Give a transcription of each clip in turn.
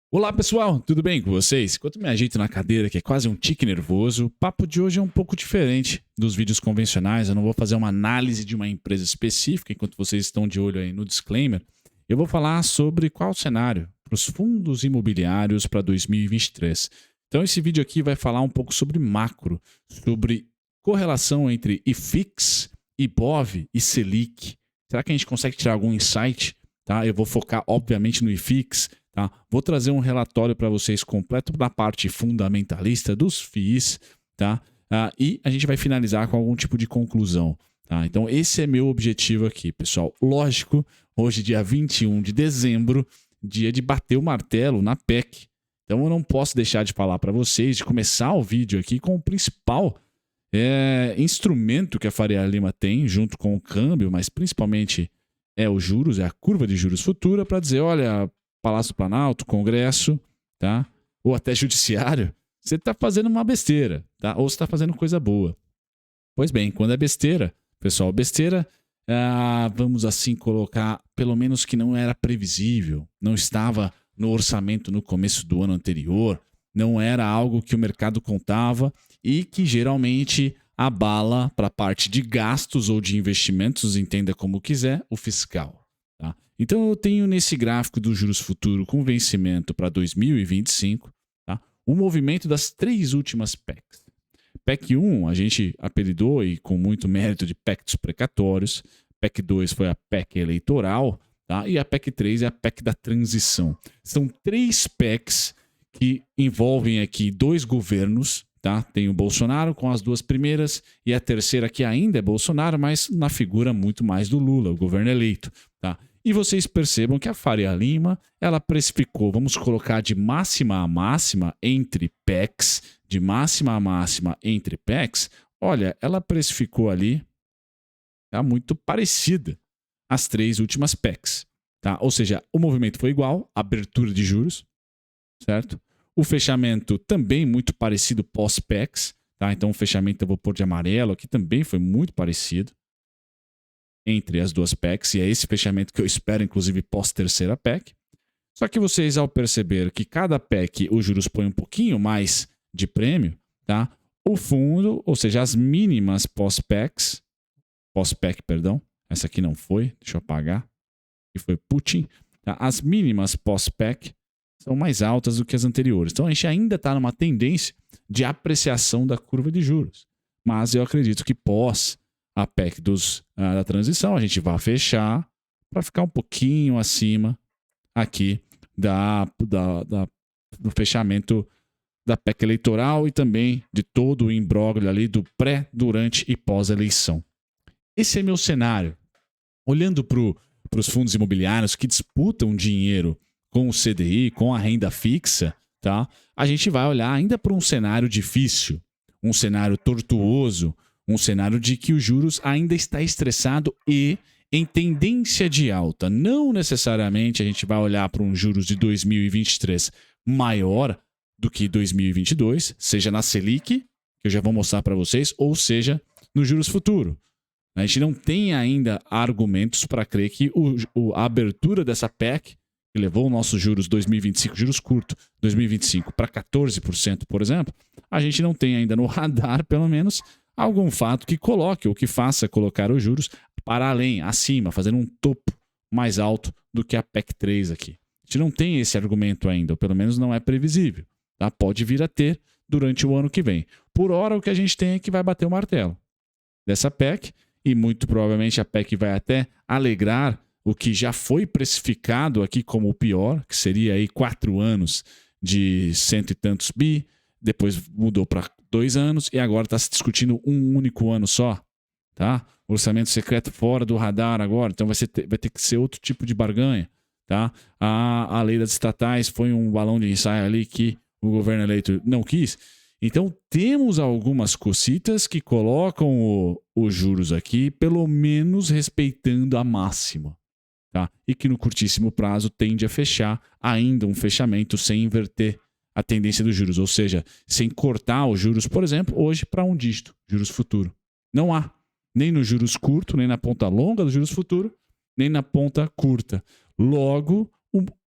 Olá pessoal, tudo bem com vocês? Enquanto me ajeito na cadeira, que é quase um tique nervoso, o papo de hoje é um pouco diferente dos vídeos convencionais. Eu não vou fazer uma análise de uma empresa específica, enquanto vocês estão de olho aí no disclaimer. Eu vou falar sobre qual o cenário para os fundos imobiliários para 2023. Então, esse vídeo aqui vai falar um pouco sobre macro, sobre correlação entre IFIX, IBOV e Selic. Será que a gente consegue tirar algum insight? Tá? Eu vou focar, obviamente, no IFIX. Tá? Vou trazer um relatório para vocês completo da parte fundamentalista dos FIIs, tá? E a gente vai finalizar com algum tipo de conclusão. Tá? Então, esse é meu objetivo aqui, pessoal. Lógico, hoje, dia 21 de dezembro, dia de bater o martelo na PEC. Então, eu não posso deixar de falar para vocês, de começar o vídeo aqui com o principal instrumento que a Faria Lima tem, junto com o câmbio, mas principalmente é os juros, é a curva de juros futura, para dizer, olha, Palácio do Planalto, Congresso, tá? Ou até Judiciário, você está fazendo uma besteira, tá? Ou você está fazendo coisa boa. Pois bem, quando é besteira, pessoal, besteira, vamos assim colocar, pelo menos que não era previsível, não estava no orçamento no começo do ano anterior, não era algo que o mercado contava e que geralmente abala para a parte de gastos ou de investimentos, entenda como quiser, o fiscal. Tá? Então eu tenho nesse gráfico do juros futuro com vencimento para 2025, tá? O movimento das três últimas PECs. PEC 1 a gente apelidou e com muito mérito de PEC dos precatórios. PEC 2 foi a PEC eleitoral, tá? E a PEC 3 é a PEC da transição. São três PECs que envolvem aqui dois governos, tá? Tem o Bolsonaro com as duas primeiras e a terceira que ainda é Bolsonaro, mas na figura muito mais do Lula, o governo eleito, tá? E vocês percebam que a Faria Lima, ela precificou, vamos colocar de máxima a máxima entre PECs, de máxima a máxima entre PECs, olha, ela precificou ali, tá, muito parecida às três últimas PECs, tá? Ou seja, o movimento foi igual, abertura de juros, certo? O fechamento também muito parecido pós-PECs, tá? Então o fechamento eu vou pôr de amarelo aqui também foi muito parecido entre as duas PECs, e é esse fechamento que eu espero, inclusive, pós-terceira PEC. Só que vocês, ao perceber que cada PEC os juros põe um pouquinho mais de prêmio, tá? O fundo, ou seja, as mínimas pós-PEC, perdão, essa aqui não foi, deixa eu apagar, que foi Putin, tá? As mínimas pós-PEC são mais altas do que as anteriores. Então a gente ainda está numa tendência de apreciação da curva de juros. Mas eu acredito que pós a PEC da transição, a gente vai fechar para ficar um pouquinho acima aqui do fechamento da PEC eleitoral e também de todo o imbróglio ali do pré, durante e pós-eleição. Esse é meu cenário. Olhando para os fundos imobiliários que disputam dinheiro com o CDI, com a renda fixa, tá? A gente vai olhar ainda para um cenário difícil, um cenário tortuoso, um cenário de que os juros ainda está estressado e em tendência de alta. Não necessariamente a gente vai olhar para um juros de 2023 maior do que 2022, seja na Selic, que eu já vou mostrar para vocês, ou seja no juros futuro. A gente não tem ainda argumentos para crer que a abertura dessa PEC, que levou o nosso juros 2025, juros curto, 2025 para 14%, por exemplo, a gente não tem ainda no radar, pelo menos, algum fato que coloque ou que faça colocar os juros para além, acima, fazendo um topo mais alto do que a PEC 3 aqui. A gente não tem esse argumento ainda, ou pelo menos não é previsível. Tá? Pode vir a ter durante o ano que vem. Por hora, o que a gente tem é que vai bater o martelo dessa PEC, e muito provavelmente a PEC vai até alegrar o que já foi precificado aqui como o pior, que seria aí 4 anos de cento e tantos bi, depois mudou para 2 anos e agora está se discutindo um único ano só, tá? Orçamento secreto fora do radar agora, então vai ter que ser outro tipo de barganha, tá? A lei das estatais foi um balão de ensaio ali que o governo eleito não quis. Então temos algumas cocitas que colocam os juros aqui, pelo menos respeitando a máxima, tá? E que no curtíssimo prazo tende a fechar ainda um fechamento sem inverter a tendência dos juros, ou seja, sem cortar os juros, por exemplo, hoje para um dígito, juros futuro. Não há, nem nos juros curto, nem na ponta longa dos juros futuro, nem na ponta curta. Logo,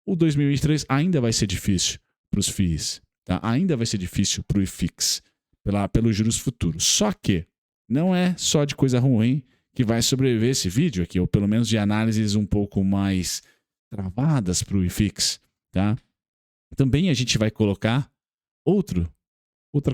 o 2023 ainda vai ser difícil para os FIIs, tá? Ainda vai ser difícil para o IFIX, pelos juros futuros. Só que não é só de coisa ruim que vai sobreviver esse vídeo aqui, ou pelo menos de análises um pouco mais travadas para o IFIX, tá? Também a gente vai colocar outra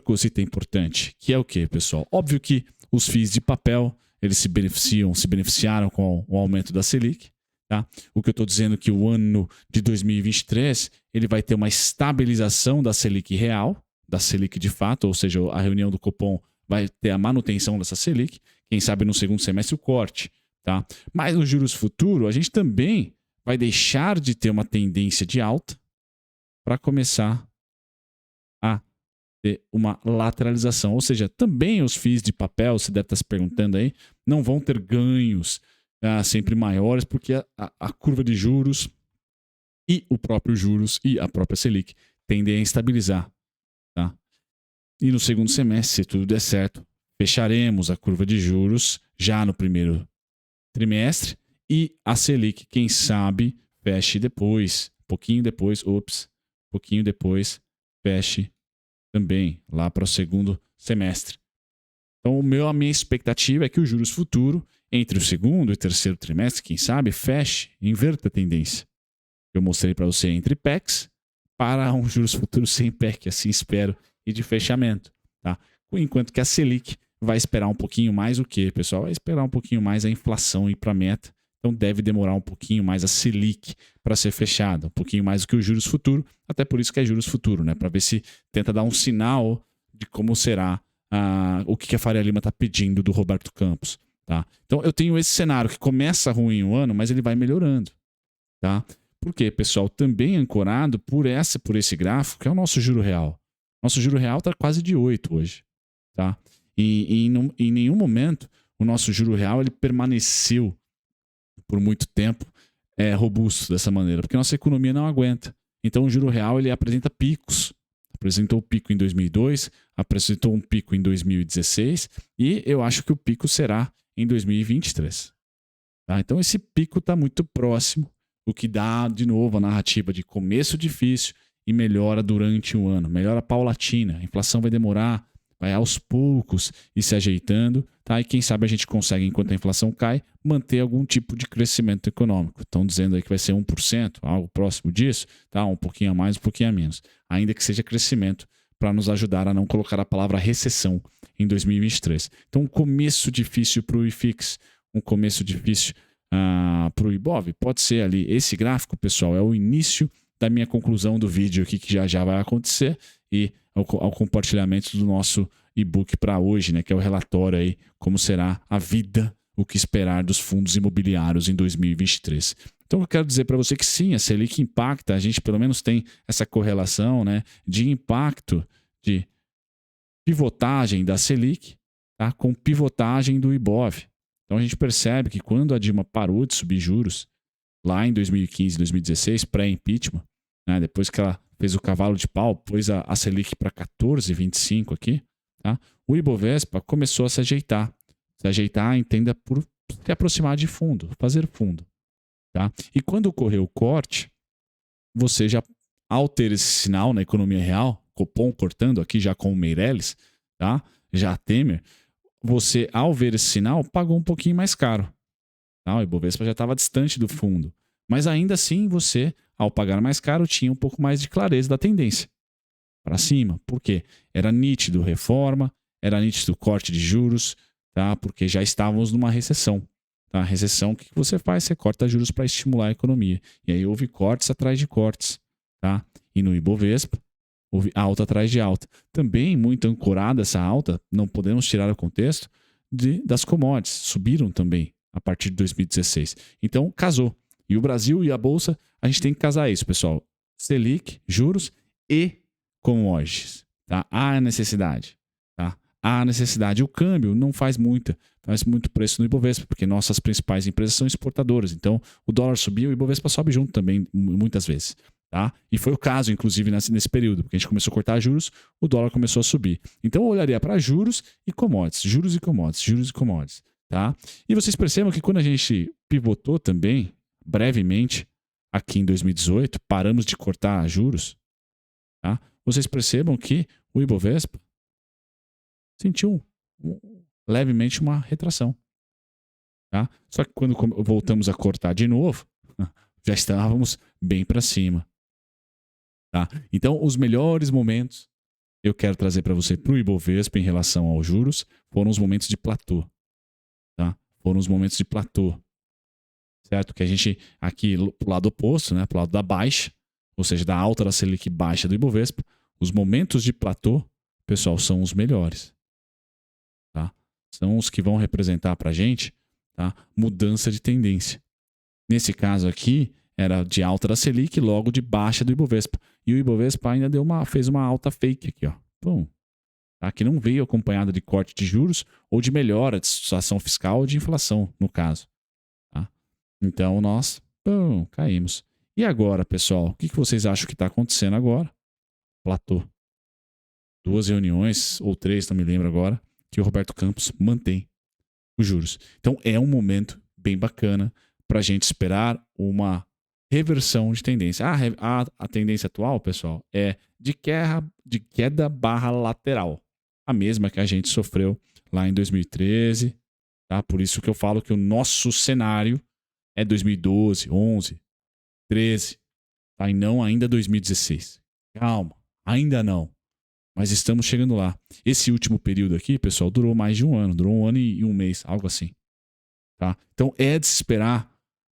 cosita importante, que é o que, pessoal? Óbvio que os FIIs de papel, eles se beneficiaram com o aumento da Selic, tá? O que eu estou dizendo é que o ano de 2023 ele vai ter uma estabilização da Selic real, da Selic de fato, ou seja, a reunião do Copom vai ter a manutenção dessa Selic, quem sabe no segundo semestre o corte, tá? Mas nos juros futuros, a gente também vai deixar de ter uma tendência de alta para começar a ter uma lateralização. Ou seja, também os FIIs de papel, você deve estar se perguntando aí, não vão ter ganhos sempre maiores, porque a curva de juros e o próprio juros e a própria Selic tendem a estabilizar. Tá? E no segundo semestre, se tudo der certo, fecharemos a curva de juros já no primeiro trimestre e a Selic, quem sabe, feche depois, pouquinho depois, feche também lá para o segundo semestre. Então, a minha expectativa é que o juros futuro, entre o segundo e terceiro trimestre, quem sabe, feche, inverta a tendência. Eu mostrei para você entre PECs para um juros futuro sem PEC, assim espero, e de fechamento. Tá? Enquanto que a Selic vai esperar um pouquinho mais o quê, pessoal? Vai esperar um pouquinho mais a inflação ir para a meta. Então deve demorar um pouquinho mais a Selic para ser fechada, um pouquinho mais do que o juros futuro, até por isso que é juros futuro, né? Para ver se tenta dar um sinal de como será o que a Faria Lima está pedindo do Roberto Campos. Tá? Então eu tenho esse cenário que começa ruim o ano, mas ele vai melhorando. Tá? Por quê, pessoal? Também ancorado por esse gráfico, que é o nosso juro real. Nosso juro real está quase de 8 hoje. Tá? E em nenhum momento o nosso juro real ele permaneceu por muito tempo robusto dessa maneira, porque nossa economia não aguenta. Então o juro real ele apresenta picos. Apresentou o pico em 2002, apresentou um pico em 2016 e eu acho que o pico será em 2023. Tá? Então esse pico está muito próximo, o que dá de novo a narrativa de começo difícil e melhora durante o ano, melhora paulatina. A inflação vai demorar, vai aos poucos ir se ajeitando, tá? E quem sabe a gente consegue, enquanto a inflação cai, manter algum tipo de crescimento econômico. Estão dizendo aí que vai ser 1%, algo próximo disso, tá? Um pouquinho a mais, um pouquinho a menos. Ainda que seja crescimento, para nos ajudar a não colocar a palavra recessão em 2023. Então, um começo difícil para o IFIX, um começo difícil para o IBOV, pode ser ali. Esse gráfico, pessoal, é o início da minha conclusão do vídeo aqui, que já vai acontecer, e ao compartilhamento do nosso e-book para hoje, né, que é o relatório aí, como será a vida, o que esperar dos fundos imobiliários em 2023. Então eu quero dizer para você que sim, a Selic impacta, a gente pelo menos tem essa correlação, né, de impacto de pivotagem da Selic, tá, com pivotagem do IBOV. Então a gente percebe que quando a Dilma parou de subir juros, lá em 2015, 2016, pré-impeachment, né, depois que ela fez o cavalo de pau, pôs a Selic para 14,25 aqui, tá? O Ibovespa começou a se ajeitar. Se ajeitar, entenda por se aproximar de fundo, fazer fundo. Tá? E quando ocorreu o corte, você já, ao ter esse sinal na economia real, Copom cortando aqui já com o Meirelles, tá? Já Temer, você, ao ver esse sinal, pagou um pouquinho mais caro. Tá? O Ibovespa já estava distante do fundo. Mas ainda assim, você, ao pagar mais caro, tinha um pouco mais de clareza da tendência para cima. Por quê? Era nítido reforma, era nítido corte de juros, tá? Porque já estávamos numa recessão. Tá? Recessão, o que você faz? Você corta juros para estimular a economia. E aí houve cortes atrás de cortes. Tá? E no Ibovespa, houve alta atrás de alta. Também muito ancorada essa alta, não podemos tirar o contexto, das commodities. Subiram também a partir de 2016. Então, casou. E o Brasil e a Bolsa, a gente tem que casar isso, pessoal. Selic, juros e commodities. Tá? Há necessidade. Tá? Há necessidade. O câmbio não faz muito preço no Ibovespa, porque nossas principais empresas são exportadoras. Então, o dólar subiu e o Ibovespa sobe junto também, muitas vezes. Tá? E foi o caso, inclusive, nesse período, porque a gente começou a cortar juros, o dólar começou a subir. Então, eu olharia para juros e commodities, juros e commodities, juros e commodities. Tá? E vocês percebam que quando a gente pivotou também, brevemente, aqui em 2018, paramos de cortar juros, tá? Vocês percebam que o Ibovespa sentiu levemente uma retração. Tá? Só que quando voltamos a cortar de novo, já estávamos bem para cima. Tá? Então, os melhores momentos eu quero trazer para você para o Ibovespa em relação aos juros foram os momentos de platô. Tá? Foram os momentos de platô. Certo? Que a gente, aqui pro lado oposto, né? Pro lado da baixa, ou seja, da alta da Selic baixa do Ibovespa, os momentos de platô, pessoal, são os melhores. Tá? São os que vão representar para a gente, tá? Mudança de tendência. Nesse caso aqui, era de alta da Selic, logo de baixa do Ibovespa. E o Ibovespa ainda fez uma alta fake aqui, ó. Pum. Tá? Que não veio acompanhada de corte de juros ou de melhora de situação fiscal ou de inflação, no caso. Tá? Então nós caímos. E agora, pessoal, o que vocês acham que está acontecendo agora? Platô. 2 reuniões, ou 3, não me lembro agora, que o Roberto Campos mantém os juros. Então é um momento bem bacana para a gente esperar uma reversão de tendência. A tendência atual, pessoal, é de queda barra lateral. A mesma que a gente sofreu lá em 2013. Tá? Por isso que eu falo que o nosso cenário é 2012, 11, 13. Tá? E não ainda 2016. Calma, ainda não. Mas estamos chegando lá. Esse último período aqui, pessoal, durou mais de um ano. Durou 1 ano e 1 mês, algo assim. Tá? Então é de se esperar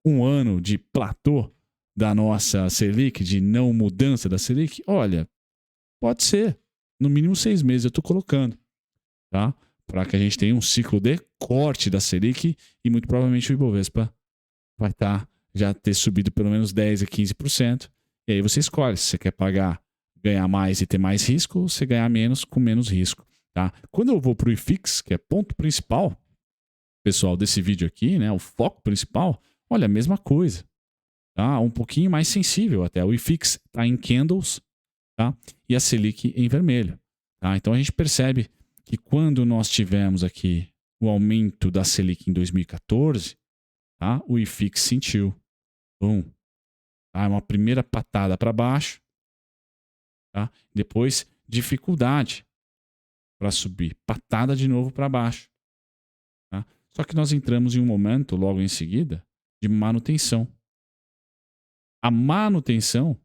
um ano de platô da nossa Selic, de não mudança da Selic? Olha, pode ser. No mínimo 6 meses eu estou colocando. Tá? Para que a gente tenha um ciclo de corte da Selic e muito provavelmente o Ibovespa vai já ter subido pelo menos 10% a 15%. E aí você escolhe se você quer ganhar mais e ter mais risco ou você ganhar menos com menos risco. Tá? Quando eu vou para o IFIX, que é ponto principal, pessoal, desse vídeo aqui, né, o foco principal, olha, a mesma coisa. Tá? Um pouquinho mais sensível até. O IFIX está em candles, tá? E a Selic em vermelho. Tá? Então a gente percebe que quando nós tivemos aqui o aumento da Selic em 2014, tá? O IFIX sentiu. Tá? Uma primeira patada para baixo. Tá? Depois, dificuldade para subir. Patada de novo para baixo. Tá? Só que nós entramos em um momento, logo em seguida, de manutenção. A manutenção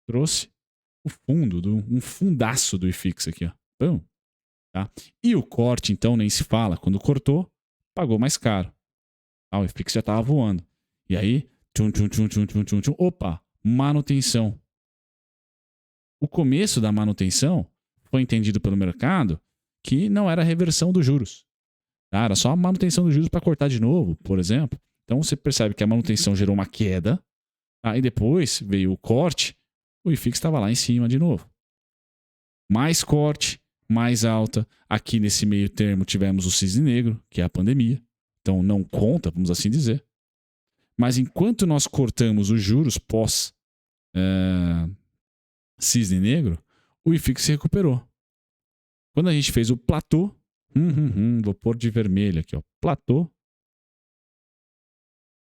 trouxe o fundo, um fundaço do IFIX aqui. Ó. Tá? E o corte, então, nem se fala. Quando cortou, pagou mais caro. Tá? O IFIX já estava voando. E aí, opa, manutenção. O começo da manutenção foi entendido pelo mercado que não era reversão dos juros. Tá? Era só a manutenção dos juros para cortar de novo, por exemplo. Então você percebe que a manutenção gerou uma queda. Tá? E depois veio o corte, o IFIX estava lá em cima de novo. Mais corte, mais alta. Aqui nesse meio termo tivemos o cisne negro, que é a pandemia. Então não conta, vamos assim dizer. Mas enquanto nós cortamos os juros pós cisne negro, o IFIX se recuperou. Quando a gente fez o platô, vou pôr de vermelho aqui, ó, platô,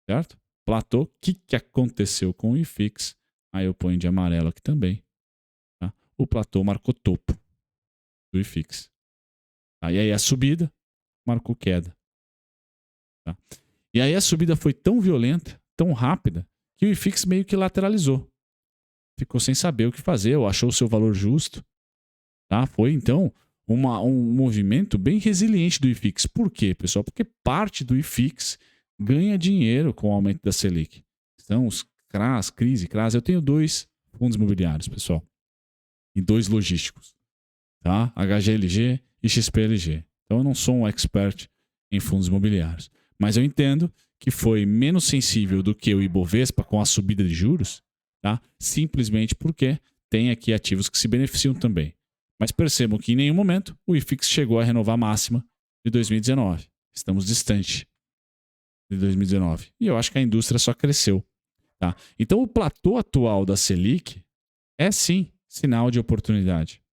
certo? Platô, o que aconteceu com o IFIX? Aí eu ponho de amarelo aqui também. Tá? O platô marcou topo do IFIX. Tá? E aí a subida marcou queda. Tá? E aí a subida foi tão violenta, tão rápida, que o IFIX meio que lateralizou. Ficou sem saber o que fazer, ou achou o seu valor justo. Tá? Foi, então, um movimento bem resiliente do IFIX. Por quê, pessoal? Porque parte do IFIX ganha dinheiro com o aumento da Selic. São os CRAs, CRAS. Eu tenho 2 fundos imobiliários, pessoal. E 2 logísticos. Tá? HGLG e XPLG. Então, eu não sou um expert em fundos imobiliários. Mas eu entendo que foi menos sensível do que o Ibovespa com a subida de juros, tá? Simplesmente porque tem aqui ativos que se beneficiam também. Mas percebam que em nenhum momento o IFIX chegou a renovar a máxima de 2019. Estamos distante de 2019. E eu acho que a indústria só cresceu. Tá? Então o platô atual da Selic é sim sinal de oportunidade.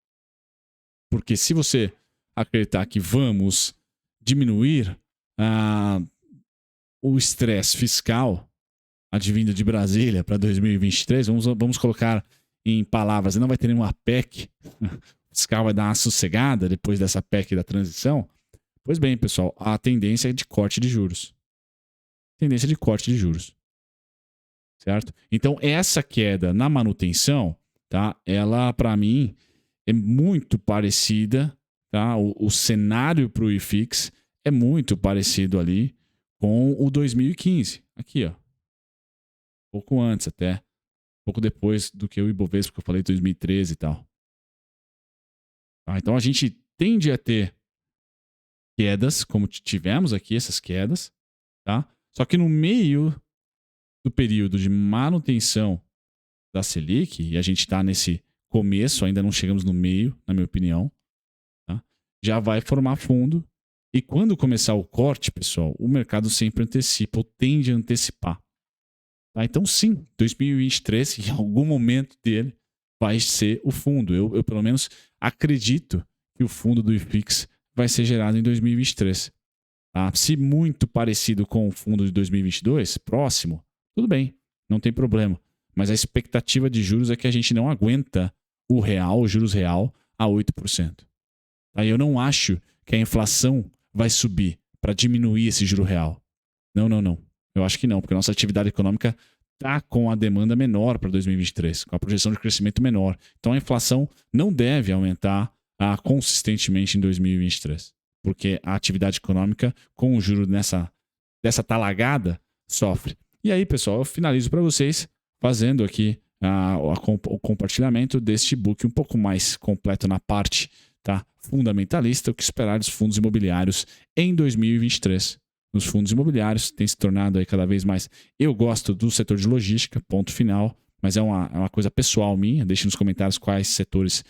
Porque se você acreditar que vamos diminuir o estresse fiscal, advindo de Brasília para 2023, vamos colocar em palavras, não vai ter nenhuma PEC, o fiscal vai dar uma sossegada depois dessa PEC da transição. Pois bem, pessoal, a tendência é de corte de juros. Tendência de corte de juros. Certo? Então, essa queda na manutenção, tá? Ela, para mim, é muito parecida, tá? O cenário para o IFIX é muito parecido ali com o 2015. Aqui, ó. Pouco antes até. Pouco depois do que o Ibovespa, que eu falei 2013 e tal. Tá? Então, a gente tende a ter quedas, como tivemos aqui, essas quedas, tá? Só que no meio do período de manutenção da Selic, e a gente está nesse começo, ainda não chegamos no meio, na minha opinião, tá? Já vai formar fundo. E quando começar o corte, pessoal, o mercado sempre antecipa ou tende a antecipar. Tá? Então, sim, 2023, em algum momento dele, vai ser o fundo. Eu pelo menos, acredito que o fundo do IFIX vai ser gerado em 2023. Tá? Se muito parecido com o fundo de 2022, próximo, tudo bem, não tem problema. Mas a expectativa de juros é que a gente não aguenta o juros real, a 8%. Aí eu não acho que a inflação vai subir para diminuir esse juro real. Não. Eu acho que não, porque a nossa atividade econômica está com a demanda menor para 2023, com a projeção de crescimento menor. Então a inflação não deve aumentar consistentemente em 2023, porque a atividade econômica, com o juro dessa talagada, sofre. E aí, pessoal, eu finalizo para vocês fazendo aqui o compartilhamento deste book um pouco mais completo na parte, tá, fundamentalista, o que esperar dos fundos imobiliários em 2023. Nos fundos imobiliários tem se tornado aí cada vez mais... Eu gosto do setor de logística, ponto final, mas é uma coisa pessoal minha. Deixe nos comentários quais setores,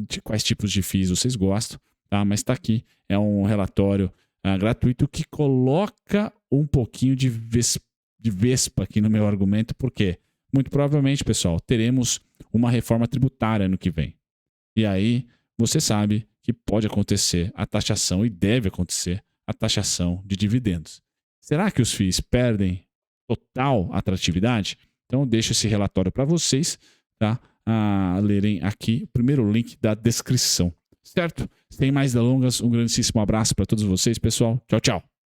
de quais tipos de FIIs vocês gostam, tá? Mas está aqui, é um relatório gratuito que coloca um pouquinho de vespa aqui no meu argumento, porque muito provavelmente, pessoal, teremos uma reforma tributária no que vem. E aí, você sabe que pode acontecer a taxação, e deve acontecer, a taxação de dividendos. Será que os FIIs perdem total atratividade? Então, eu deixo esse relatório para vocês, tá? Lerem aqui, o primeiro link da descrição. Certo? Sem mais delongas, um grandíssimo abraço para todos vocês, pessoal. Tchau, tchau.